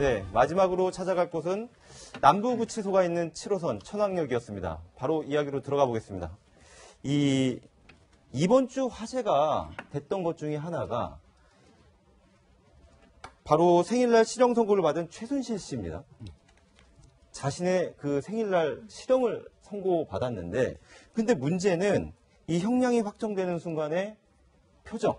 네, 마지막으로 찾아갈 곳은 남부구치소가 있는 7호선 천왕역이었습니다. 바로 이야기로 들어가 보겠습니다. 이번 주 화제가 됐던 것 중에 하나가 바로 생일날 실형 선고를 받은 최순실 씨입니다. 자신의 그 생일날 실형을 선고받았는데, 근데 문제는 이 형량이 확정되는 순간에 표정,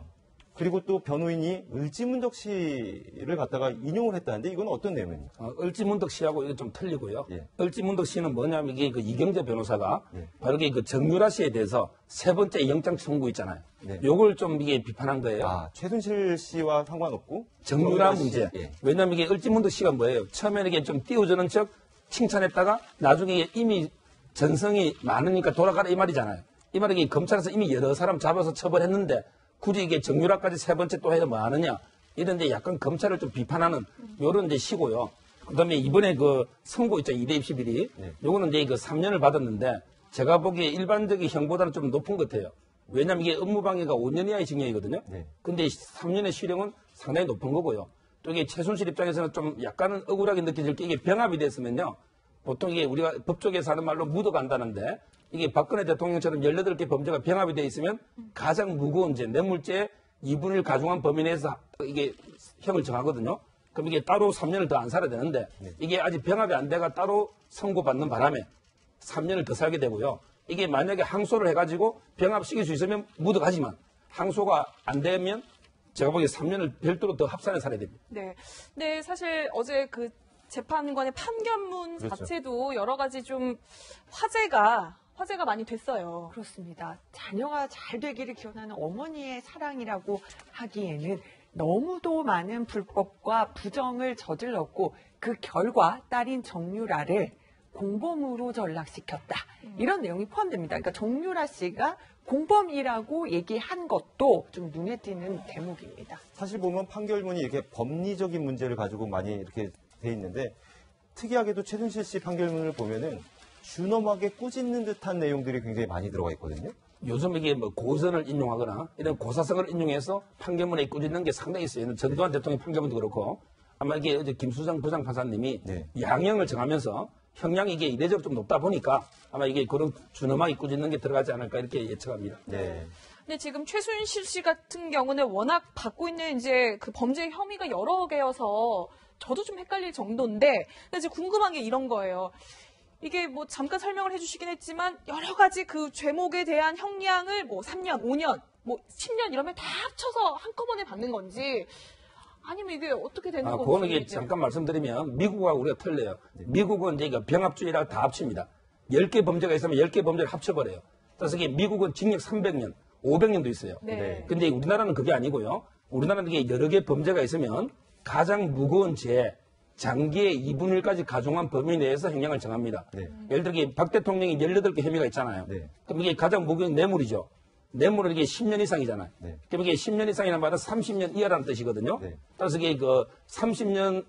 그리고 또 변호인이 을지문덕 씨를 갖다가 인용을 했다는데 이건 어떤 내용입니까? 을지문덕 씨하고 이게 좀 틀리고요. 예. 을지문덕 씨는 뭐냐면 이게 그 이경재 변호사가 예. 바로 이게 그 정유라 씨에 대해서 세 번째 영장 청구 있잖아요. 네. 요걸 좀 이게 비판한 거예요. 아, 최순실 씨와 상관없고 정유라 문제. 예. 왜냐면 이게 을지문덕 씨가 뭐예요? 처음에는 이게 좀 띄워주는 척 칭찬했다가 나중에 이미 전성이 많으니까 돌아가라 이 말이잖아요. 이 말이 검찰에서 이미 여러 사람 잡아서 처벌했는데 굳이 이게 정유라까지 세 번째 또 해도 뭐 하느냐. 이런데 약간 검찰을 좀 비판하는 요런 데 시고요. 그 다음에 이번에 그 선고 있죠. 2대 입시 비리. 네. 요거는 이제 그 3년을 받았는데 제가 보기에 일반적인 형보다는 좀 높은 것 같아요. 왜냐면 이게 업무방해가 5년 이하의 징역이거든요. 네. 근데 3년의 실형은 상당히 높은 거고요. 또 이게 최순실 입장에서는 좀 약간은 억울하게 느껴질 게 이게 병합이 됐으면요. 보통 이게 우리가 법조계에서 하는 말로 묻어간다는데 이게 박근혜 대통령처럼 18개 범죄가 병합이 돼 있으면 가장 무거운 죄, 뇌물죄 2분의 1 가중한 범위 내에서 이게 형을 정하거든요. 그럼 이게 따로 3년을 더 안 살아야 되는데 이게 아직 병합이 안 돼가 따로 선고받는 바람에 3년을 더 살게 되고요. 이게 만약에 항소를 해가지고 병합시킬 수 있으면 묻어가지만 항소가 안 되면 제가 보기에 3년을 별도로 더 합산해 살아야 됩니다. 네. 네, 사실 어제 그 재판관의 판결문 그렇죠. 자체도 여러 가지 좀 화제가 많이 됐어요. 그렇습니다. 자녀가 잘 되기를 기원하는 어머니의 사랑이라고 하기에는 너무도 많은 불법과 부정을 저질렀고 그 결과 딸인 정유라를 공범으로 전락시켰다. 이런 내용이 포함됩니다. 그러니까 정유라 씨가 공범이라고 얘기한 것도 좀 눈에 띄는 대목입니다. 사실 보면 판결문이 이렇게 법리적인 문제를 가지고 많이 이렇게 돼 있는데 특이하게도 최순실 씨 판결문을 보면은 준엄하게 꾸짖는 듯한 내용들이 굉장히 많이 들어가 있거든요. 요즘 이게 뭐 고선을 인용하거나 이런 고사성을 인용해서 판결문에 꾸짖는 게 상당히 있어요. 전두환 대통령 판결문도 그렇고 아마 이게 어제 김수정 부장판사님이 네. 양형을 정하면서 형량이 이게 이례적으로 좀 높다 보니까 아마 이게 그런 준엄하게 꾸짖는 게 들어가지 않을까 이렇게 예측합니다. 네. 근데 지금 최순실 씨 같은 경우는 워낙 받고 있는 이제 그 범죄 혐의가 여러 개여서 저도 좀 헷갈릴 정도인데, 근데 이제 궁금한 게 이런 거예요. 이게 뭐 잠깐 설명을 해주시긴 했지만 여러 가지 그 죄목에 대한 형량을 뭐 3년, 5년, 뭐 10년 이러면 다 합쳐서 한꺼번에 받는 건지 아니면 이게 어떻게 되는 건지. 그거는 이게 잠깐 말씀드리면 미국하고 우리가 틀려요. 미국은 이제 병합주의라 다 합칩니다. 10개 범죄가 있으면 10개 범죄를 합쳐버려요. 그래서 이게 미국은 징역 300년, 500년도 있어요. 네. 근데 우리나라는 그게 아니고요. 우리나라는 이게 여러 개 범죄가 있으면 가장 무거운 죄, 장기의 2분의 1까지 가중한 범위 내에서 형량을 정합니다. 네. 예를 들어 박 대통령이 18개 혐의가 있잖아요. 네. 그럼 이게 가장 무거운 뇌물이죠. 뇌물은 이게 10년 이상이잖아요. 네. 그럼 이게 10년 이상이라는 말은 30년 이하라는 뜻이거든요. 네. 따라서 이게 그 10년에서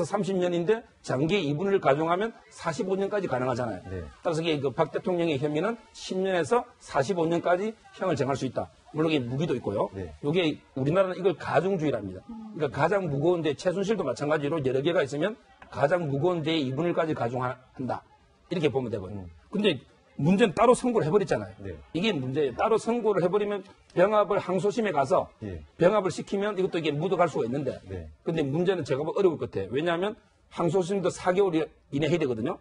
30년인데 장기의 2분의 1 가중하면 45년까지 가능하잖아요. 네. 따라서 이게 그 박 대통령의 혐의는 10년에서 45년까지 형을 정할 수 있다. 물론 이게 무기도 있고요. 네. 이게 우리나라는 이걸 가중주의랍니다. 그러니까 가장 무거운데 최순실도 마찬가지로 여러 개가 있으면 가장 무거운 데에 2분의 1까지 가중한다. 이렇게 보면 되거든요. 근데 문제는 따로 선고를 해버렸잖아요. 네. 이게 문제예요. 따로 선고를 해버리면 병합을 항소심에 가서 예. 병합을 시키면 이것도 이게 묻어갈 수가 있는데 네. 근데 문제는 제가 보면 어려울 것 같아요. 왜냐하면 항소심도 4개월 이내 해야 되거든요.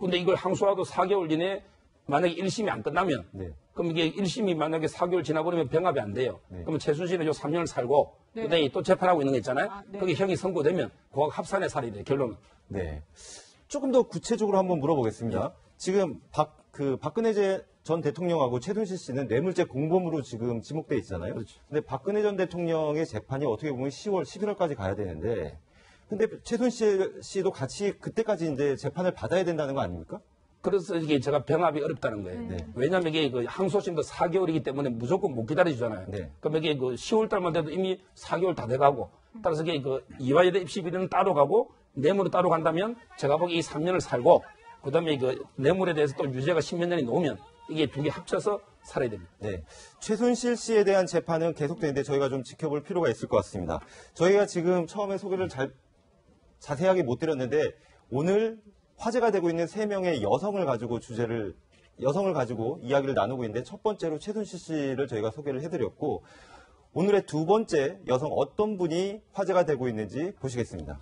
근데 이걸 항소하도 4개월 이내에 만약에 1심이 안 끝나면 네. 그럼 이게 1심이 만약에 4개월 지나버리면 병합이 안 돼요. 네. 그러면 최순실은 요 3년을 살고 네. 그다음에 또 재판하고 있는 거 있잖아요. 네. 거기 형이 선고되면 그거 합산해 살아야 돼요. 결론은. 네. 조금 더 구체적으로 한번 물어보겠습니다. 지금 박근혜 전 대통령하고 최순실 씨는 뇌물죄 공범으로 지금 지목돼 있잖아요. 그렇죠. 근데 박근혜 전 대통령의 재판이 어떻게 보면 10월, 11월까지 가야 되는데, 근데 최순실 씨도 같이 그때까지 이제 재판을 받아야 된다는 거 아닙니까? 그래서 이게 제가 병합이 어렵다는 거예요. 네. 왜냐하면 이게 그 항소심도 4개월이기 때문에 무조건 못 기다려주잖아요. 네. 그럼 이게 그 10월 달만 돼도 이미 4개월 다 돼가고, 따라서 이게 그 이화여대 입시비리는 따로 가고, 뇌물은 따로 간다면 제가 보기 이 3년을 살고, 그 다음에 그 뇌물에 대해서 또 유죄가 10몇 년이 넘으면 이게 두 개 합쳐서 살아야 됩니다. 네. 최순실 씨에 대한 재판은 계속되는데 저희가 좀 지켜볼 필요가 있을 것 같습니다. 저희가 지금 처음에 소개를 잘 자세하게 못 드렸는데 오늘 화제가 되고 있는 3명의 여성을 가지고 이야기를 나누고 있는데 첫 번째로 최순실 씨를 저희가 소개를 해드렸고 오늘의 두 번째 여성 어떤 분이 화제가 되고 있는지 보시겠습니다.